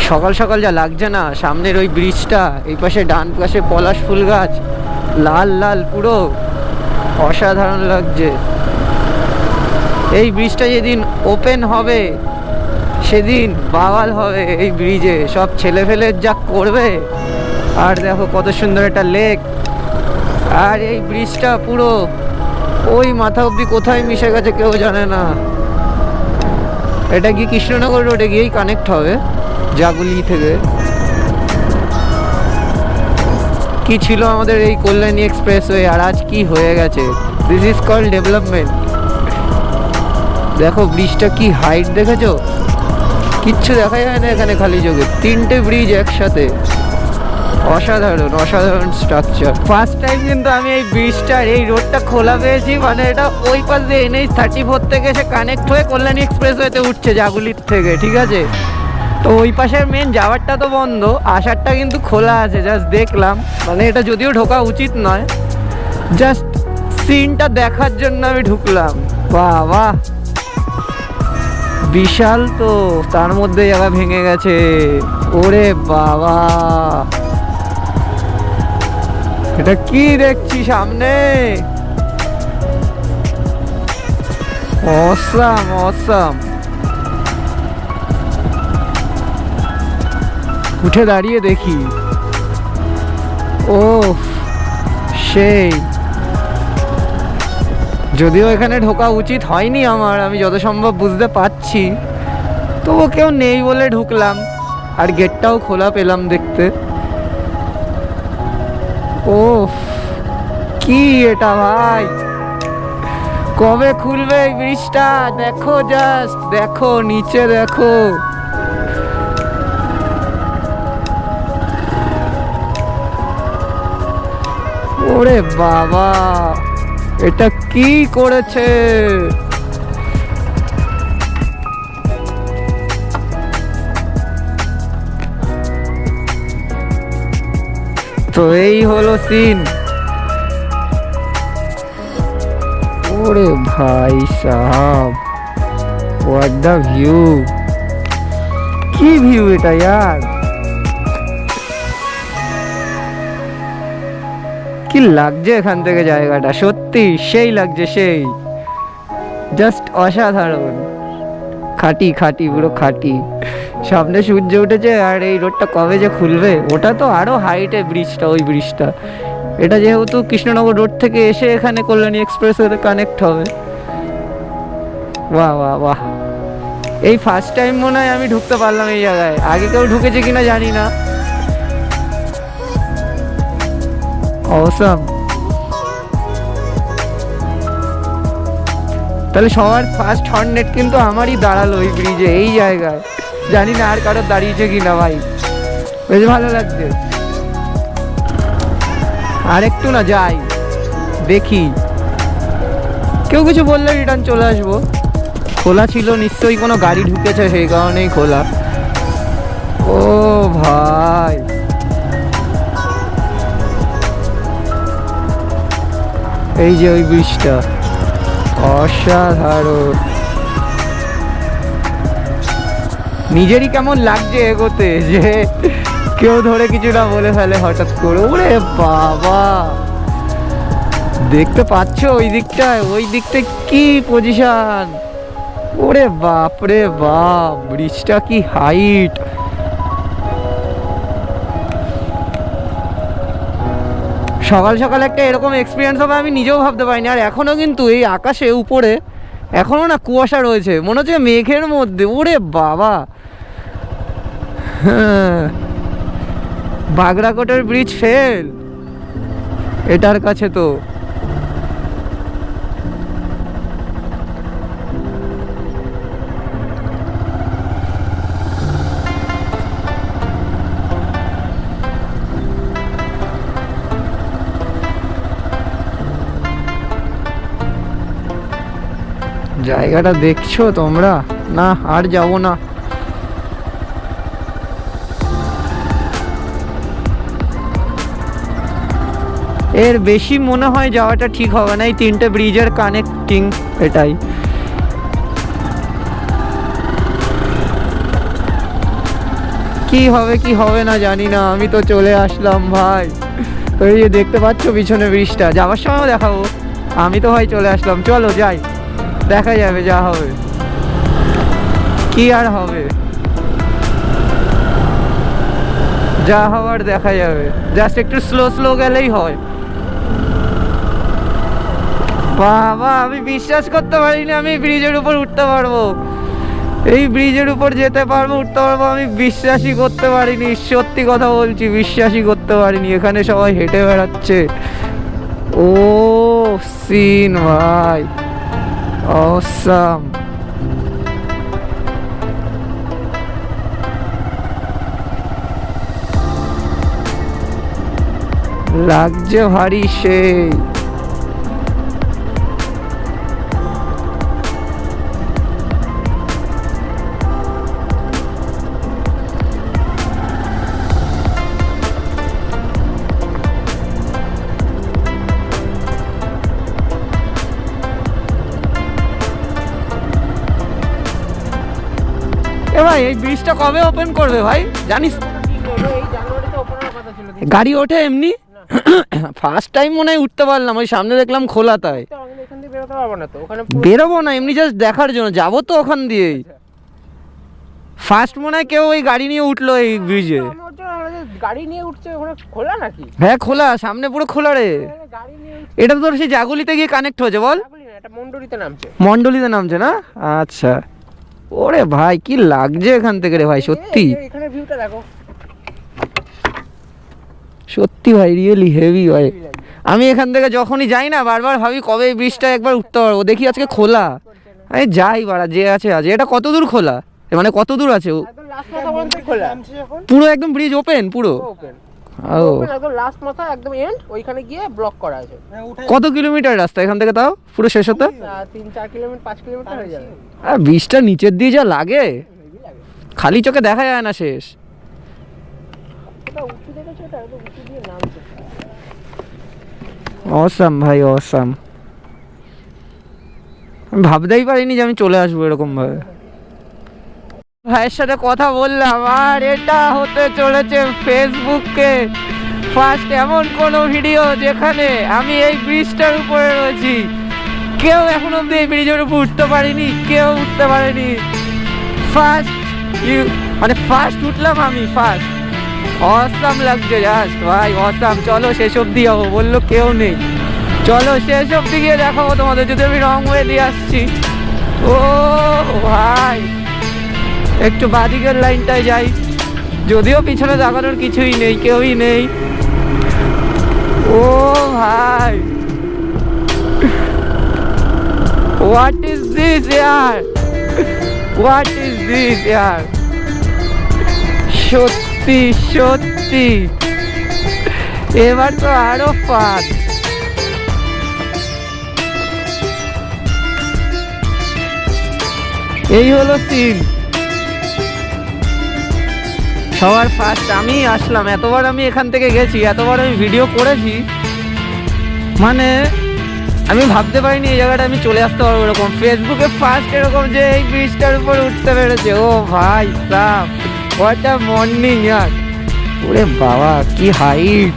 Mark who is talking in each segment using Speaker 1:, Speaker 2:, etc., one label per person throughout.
Speaker 1: সকাল সকাল যা লাগছে না, সামনের ওই ব্রিজটা, এই পাশে ডান পাশে পলাশ ফুল গাছ, লাল লাল পুরো অসাধারণ লাগছে। এই ব্রিজটা যেদিন ওপেন হবে সেদিন বাওয়াল হবে এই ব্রিজে, সব ছেলে ফেলে যা করবে। আর দেখো কত সুন্দর একটা লেক, আর এই ব্রিজটা পুরো ওই মাথা অব্দি কোথায় মিশে গেছে কেউ জানে না। এটা গিয়ে কৃষ্ণনগর রোডে গিয়েই কানেক্ট হবে জাগুলি থেকে। কি ছিল আমাদের এই কল্যাণী এক্সপ্রেসওয়ে, আর আজ কি হয়ে গেছে। This is called development. দেখো ব্রিজটা কি হাইট দেখেছো, কিচ্ছু দেখা যায় না এখানে খালি চোখে। 3টে ব্রিজ একসাথে, অসাধারণ অসাধারণ স্ট্রাকচার। ফার্স্ট টাইম কিন্তু আমি এই ব্রিজটার এই রোডটা খোলা পেয়েছি, মানে এটা ওই পাশ দিয়ে NH-34 থেকে এসে কানেক্ট হয়ে কল্যাণী এক্সপ্রেসওয়েতে উঠছে জাগুলির থেকে, ঠিক আছে। তো ওই পাশের মেন যাওয়ারটা তো বন্ধ, আসারটা কিন্তু খোলা আছে। জাস্ট দেখলাম, মানে এটা যদিও ঢোকা উচিত নয়, জাস্ট সিনটা দেখার জন্য আমি ঢুকলাম। বাহ বাহ, বিশাল তো, তার মধ্যে জায়গা ভেঙে গেছে। ওরে বাবা, এটা কি দেখছি সামনে, অসাম অসাম। উঠে দাঁড়িয়ে দেখি, ও সেই, যদিও এখানে ঢোকা উচিত হয়নি আমার, আমি যত সম্ভব বুঝতে পারছি, তবু কেউ নেই বলে ঢুকলাম। আর গেটটাও খোলা পেলাম দেখতে। ও কি এটা ভাই, কবে খুলবে এই ব্রিজটা? দেখো জাস্ট দেখো, নিচে দেখো, ওরে বাবা, এটা কি করেছে। তো এই হলো সিন। ওরে ভাই সাহাব, হোয়াট দ্য ভিউ, কি ভিউ এটা यार, কি লাগছে এখান থেকে জায়গাটা, সত্যি সেই লাগছে, সেই জাস্ট অসাধারণ। খাঁটি খাঁটি পুরো খাঁটি। সামনে সূর্য উঠেছে, আর এই রোডটা কবে যে খুলবে। ওটা তো আরো হাইটে ব্রিজটা, ওই ব্রিজটা। এটা যেহেতু কৃষ্ণনগর রোড থেকে এসে এখানে কল্যাণী এক্সপ্রেসওয়ে কানেক্ট হবে। বাহ বাহ বাহ, এই ফার্স্ট টাইম মনে হয় আমি ঢুকতে পারলাম এই জায়গায়। আগে কেউ ঢুকেছে কিনা জানি না। অসাম। তাহলে সবার ফার্স্ট হর্নেট কিন্তু আমারই দাঁড়ালো এই ব্রিজে, এই জায়গায়। জানি না আর কারোর দাঁড়িয়েছে কিনা ভাই, বেশ ভালো লাগছে। আর একটু না যাই, দেখি, কেউ কিছু বললে রিটার্ন চলে আসবো। খোলা ছিল, নিশ্চয়ই কোনো গাড়ি ঢুকেছে সেই কারণেই খোলা। ও ভাই, এই যে ওই ব্রিজটা, অসাধারণ। নিজেরই কেমন লাগছে এগোতে, যে কেউ ধরে কিছু না বলে ফেলে হঠাৎ করে। ওরে বাবা, দেখতে পাচ্ছ ওই দিকটায়, ওই দিকটায় কি পজিশন। ওরে বাপ রে বাপ, ব্রিজটা কি হাইট। সকাল সকাল একটা এরকম এক্সপিরিয়েন্স হবে আমি নিজেও ভাবতে পারিনি। আর এখনো কিন্তু এই আকাশে উপরে এখনো না কুয়াশা রয়েছে, মনে হচ্ছে মেঘের মধ্যে। ওরে বাবা, বাগড়াকোটের ব্রিজ ফেল এটার কাছে। তো জায়গাটা দেখছো তোমরা? না আর যাবো না। এর বেশি মনে হয় যাওয়াটা ঠিক হবে না, এই 3টে ব্রিজের কানেক্টিং এটাই। কি হবে কি হবে না জানি না, আমি তো চলে আসলাম ভাই। ওই যে দেখতে পাচ্ছ পিছনে ব্রিজটা, যাওয়ার সময়ও দেখাবো। আমি তো ভাই চলে আসলাম, চলো যাই, দেখা যাবে যা হবে। কি আর হবে, যা হওয়ার দেখা যাবে, জাস্ট একটু স্লো স্লো গেলেই হয়। বাবা আমি বিশ্বাস করতে পারিনি আমি ব্রিজের উপর উঠতে পারবো, এই ব্রিজের উপর যেতে পারবো, উঠতে পারবো, আমি বিশ্বাসই করতে পারিনি। সত্যি কথা বলছি, বিশ্বাসই করতে পারিনি। এখানে সবাই হেঁটে বেড়াচ্ছে। ও সিন ভাই, অসাম। লাগছে ভারী সেই। এ ভাই এই ব্রিজটা কবে ওপেন করবে ভাই জানিস? গাড়ি ওঠে এমনি? ফার্স্ট টাইম মনে হয় উঠতে পারলাম, ওই সামনে দেখলাম খোলা, তাই বেরোবো না, এমনি জাস্ট দেখার জন্য যাবো তো ওখান দিয়েই। ফার্স্ট মনে হয় কেউ ওই গাড়ি নিয়ে উঠলো এই ব্রিজে।
Speaker 2: গাড়ি নিয়ে উঠছে ওখানে, খোলা নাকি?
Speaker 1: হ্যাঁ খোলা, সামনে পুরো খোলা রে। এটা তো সেই জাগুলিতে গিয়ে কানেক্ট হয়েছে বল?
Speaker 2: এটা মন্ডলিতে নামছে।
Speaker 1: মন্ডলিতে নামছে না? আচ্ছা। ওরে ভাই কি লাগছে এখান থেকে রে ভাই, সত্যি
Speaker 2: এখানে ভিউটা দেখো,
Speaker 1: সত্যি ভাই রিয়েলি হেভি ভাই। আমি এখান থেকে যখনই যাই না বারবার ভাবি কবে এই ব্রিজটা একবার উঠতে পারবো, দেখি আজকে খোলা। আমি যাই বাড়া, যে আছে আজ। এটা কত দূর খোলা, মানে কত দূর আছে?
Speaker 2: একদম লাস্ট মাথা পর্যন্ত খোলা,
Speaker 1: পুরো একদম ব্রিজ ওপেন পুরো?
Speaker 2: ওপেন
Speaker 1: ও
Speaker 2: একদম লাস্ট মাথা, একদম এন্ড, ওইখানে গিয়ে ব্লক করা আছে।
Speaker 1: কত কিলোমিটার রাস্তা এখান থেকে তাও পুরো শেষ হতে?
Speaker 2: 3-4 কিলোমিটার, 5 কিলোমিটার হয়ে যাবে।
Speaker 1: আর ব্রিজটা নিচের দিয়ে যা লাগে, খালি চোখে দেখা যায় না শেষ।
Speaker 2: এটা উঁচু দেখেছো, এটা একদম উঁচু দিয়ে নামছে।
Speaker 1: অসাম ভাই অসাম, আমি ভাবতেই পারিনি যে আমি চলে আসবো এরকম ভাবে। ভাইয়ের সাথে কথা বললাম, আর এটা হতে চলেছে ফেসবুকে ফার্স্ট এমন কোনো ভিডিও যেখানে আমি এই ব্রিজটার উপরে রয়েছি। কেউ এখন অব্দি এই ব্রিজের উপর উঠতে পারিনি, কেউ উঠতে পারেনি। ফার্স্ট মানে ফার্স্ট উঠলাম আমি, ফার্স্ট। অসাম লাগছে জাস্ট ভাই, অসাম। চলো শেষ অব্দি যাবো, বললো কেউ নেই, চলো শেষ অব্দি গিয়ে দেখাবো তোমাদের, যদি আমি রং ওয়ে দিয়ে আসছি। ও ভাই একটু বাদিকের লাইনটায় যাই, যদিও পিছনে তাকানোর কিছুই নেই, কেউই নেই। ও ভাই what is this year, what is this ইয়ার, সত্যি সত্যি এবার তো আরো ফাস্ট। এই হলো সিন, সবার ফার্স্ট আমি আসলাম। এতবার আমি এখান থেকে গেছি, এতবার আমি ভিডিও করেছি, মানে আমি ভাবতে পারিনি এই জায়গাটা আমি চলে আসতে পারবো এরকম। ফেসবুকে ফার্স্ট এরকম যে এই ব্রিজটার উপর উঠতে পেরেছে, ও ভাই সাব হোয়াট আ মর্নিং ইয়ার। ওরে বাবা কি হাইট,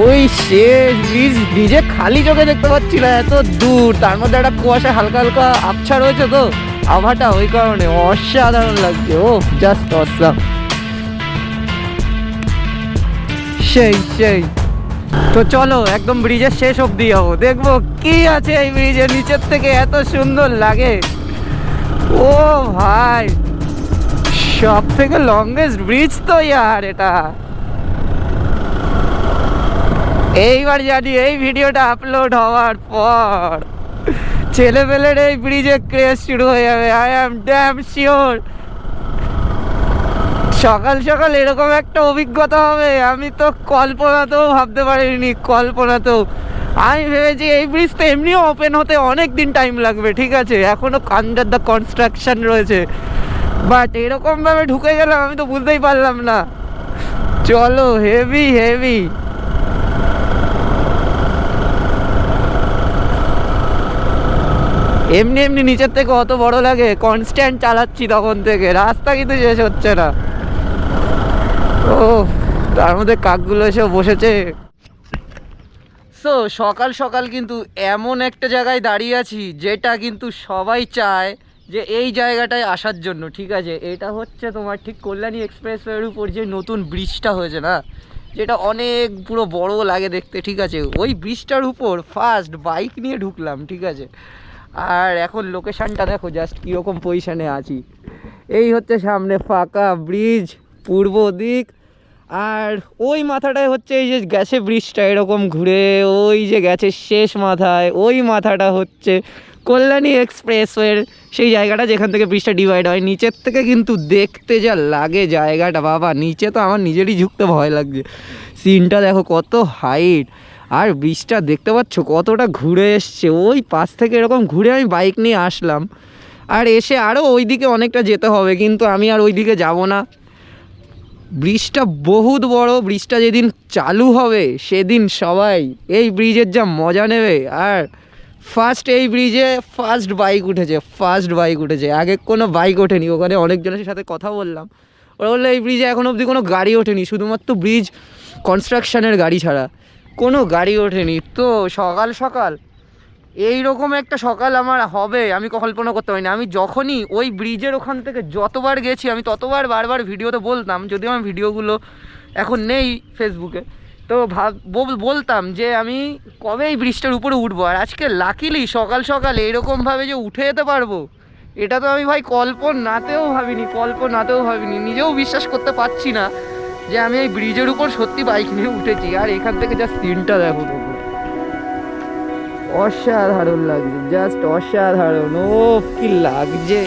Speaker 1: ওই শেষ ব্রিজ নিজে খালি চোখে দেখতে পাচ্ছি না, এত দূর, তার মধ্যে একটা কুয়াশা হালকা হালকা আবছা রয়েছে তো আভাটা, ওই কারণে অসাধারণ লাগছে। ও জাস্ট অসাম, সেই সেই। তো চলো একদম ব্রিজের শেষ অব্দি যাবো, দেখবো কি আছে এই ব্রিজের নিচের থেকে, এত সুন্দর লাগে। ও ভাই সব থেকে লংগেস্ট ব্রিজ তো ইয়ার এটা। এইবার জানি এই ভিডিওটা আপলোড হওয়ার পর ছেলেপেলের এই ব্রিজে ক্রেজ শুরু হয়ে যাবে, আই অ্যাম ড্যাম শিওর। সকাল সকাল এরকম একটা অভিজ্ঞতা হবে আমি তো কল্পনাতেও ভাবতে পারিনি, কল্পনাতেও। আমি ভেবেছি এই ব্রিজ তো এমনিও ওপেন হতে অনেক দিন টাইম লাগবে, ঠিক আছে, এখনো আন্ডার দ্য কনস্ট্রাকশন রয়েছে, বাট এরকম ভাবে ঢুকে গেলাম আমি তো বুঝতেই পারলাম না। চলো হেভি হেভি। এমনি এমনি নিচের থেকে অত বড় লাগে, কনস্ট্যান্ট চালাচ্ছি তখন থেকে, রাস্তা কিন্তু শেষ হচ্ছে না। ও তার মধ্যে কাকগুলো এসে বসেছে। সো সকাল সকাল কিন্তু এমন একটা জায়গায় দাঁড়িয়ে আছি যেটা কিন্তু সবাই চায় যে এই জায়গাটায় আসার জন্য, ঠিক আছে? এটা হচ্ছে তোমার ঠিক কল্যাণী এক্সপ্রেসওয়ের উপর যে নতুন ব্রিজটা হয়েছে না, যেটা অনেক পুরো বড় লাগে দেখতে, ঠিক আছে? ওই ব্রিজটার উপর ফার্স্ট বাইক নিয়ে ঢুকলাম, ঠিক আছে? আর এখন লোকেশানটা দেখো জাস্ট কীরকম পজিশানে আছি। এই হচ্ছে সামনে ফাঁকা ব্রিজ, পূর্ব দিক, আর ওই মাথাটায় হচ্ছে এই যে গেছে ব্রিজটা এরকম ঘুরে, ওই যে গেছে শেষ মাথায়, ওই মাথাটা হচ্ছে কল্যাণী এক্সপ্রেসওয়ের সেই জায়গাটা যেখান থেকে ব্রিজটা ডিভাইড হয়। নিচের থেকে কিন্তু দেখতে যা লাগে জায়গাটা, বাবা নিচে তো আমার নিজেরই ঝুঁকতে ভয় লাগছে। সিনটা দেখো কত হাইট, আর ব্রিজটা দেখতে পাচ্ছ কতটা ঘুরে এসছে। ওই পাশ থেকে এরকম ঘুরে আমি বাইক নিয়ে আসলাম, আর এসে আরও ওই দিকে অনেকটা যেতে হবে, কিন্তু আমি আর ওই দিকে যাব না। ব্রিজটা বহুত বড়, ব্রিজটা যেদিন চালু হবে সেদিন সবাই এই ব্রিজের যা মজা নেবে। আর ফার্স্ট এই ব্রিজে ফার্স্ট বাইক উঠেছে, আগে কোনো বাইক ওঠেনি। ওখানে অনেকজনের সাথে কথা বললাম, ওরা বললো এই ব্রিজে এখন অবধি কোনো গাড়ি ওঠেনি, শুধুমাত্র ব্রিজ কনস্ট্রাকশানের গাড়ি ছাড়া কোনো গাড়ি ওঠেনি। তো সকাল সকাল এই রকম একটা সকাল আমার হবে আমি কল্পনা করতে পারি না। আমি যখনই ওই ব্রিজের ওখান থেকে যতবার গেছি আমি ততবার বারবার ভিডিওতে বলতাম, যদিও আমার ভিডিওগুলো এখন নেই ফেসবুকে, তো বলতাম যে আমি কবে এই ব্রিজটার উপরে উঠবো। আর আজকে লাকিলি সকাল সকাল এইরকমভাবে যে উঠে যেতে পারবো, এটা তো আমি ভাই কল্পনাতেও ভাবিনি, নিজেও বিশ্বাস করতে পারছি না যে আমি এই ব্রিজের উপর সত্যি বাইক নিয়ে উঠেছি। আর এখান থেকে যা সিনটা দেখো তোমরা, অসাধারণ লাগছে, জাস্ট অসাধারণ। ও কি লাগছে।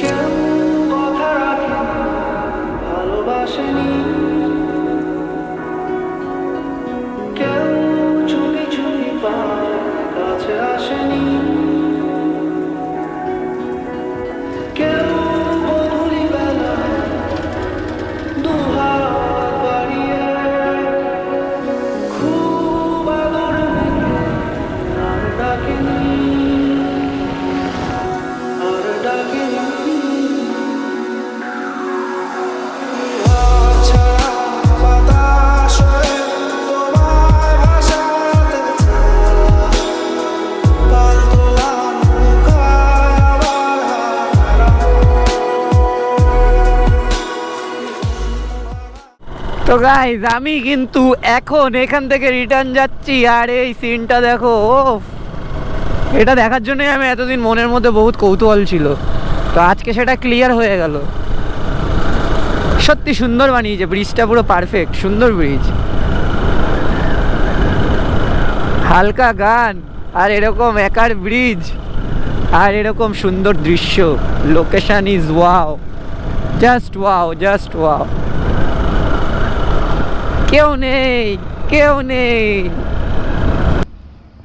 Speaker 1: তো গাইজ আমি কিন্তু এখন এখান থেকে রিটার্ন যাচ্ছি, আর এই সিনটা দেখো, ও এটা দেখার জন্যই আমি এতদিন মনের মধ্যে বহুত কৌতূহল ছিল, তো আজকে সেটা ক্লিয়ার হয়ে গেল। সত্যি সুন্দর বানিয়েছে ব্রিজটা, পুরো পারফেক্ট সুন্দর ব্রিজ। হালকা গান আর এরকম একার ব্রিজ আর এরকম সুন্দর দৃশ্য, location is wow, just wow. কেউ নেই।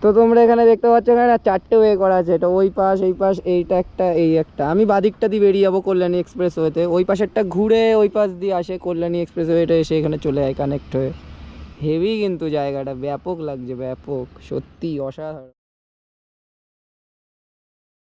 Speaker 1: তো তোমরা এখানে দেখতে পাচ্ছ এখানে 4টে ওয়ে করা আছে, এটা ওই পাশ, এই পাশ, এইটা একটা, এই একটা। আমি বাদিকটা দিয়ে বেরিয়ে যাবো কল্যাণী এক্সপ্রেস ওয়েতে, ওই পাশেরটা ঘুরে ওই পাশ দিয়ে আসে কল্যাণী এক্সপ্রেস ওয়েটা, এসে এখানে চলে যায় কানেক্ট হয়ে। হেভি কিন্তু জায়গাটা ব্যাপক লাগছে, ব্যাপক, সত্যি অসাধারণ।